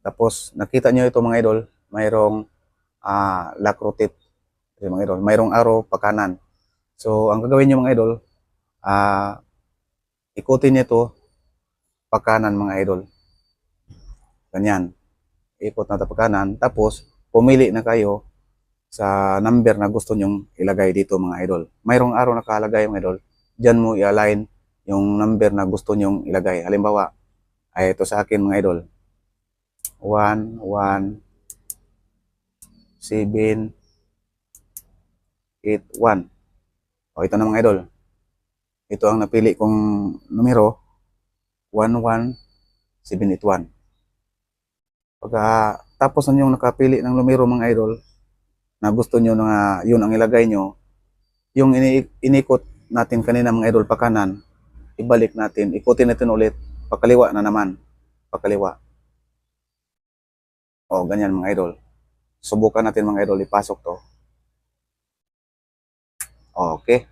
Tapos nakita nyo ito mga idol, mayroong lock rotate. Mga idol, mayroong arrow pa kanan. So ang gagawin nyo mga idol, ikutin nyo ito pa kanan mga idol. Ganyan. Ikot na ito pa kanan. Tapos pumili na kayo sa number na gusto nyong ilagay dito mga idol. Mayroong arrow nakalagay mga idol. Diyan mo i-align yung number na gusto nyong ilagay. Halimbawa, ay ito sa akin mga idol. 1, 1, 7, 8, 1. O ito na mga idol. Ito ang napili kong numero. 1, 1, 7, 8, 1. Pagka tapos na yung nakapili ng numero mga idol, na gusto nyo na yun ang ilagay nyo, yung inikot natin kanina mga idol pa kanan, ibalik natin, ikutin natin ulit, pakaliwa na naman, pakaliwa. O ganyan mga idol. Subukan natin mga idol, ipasok to. Okay.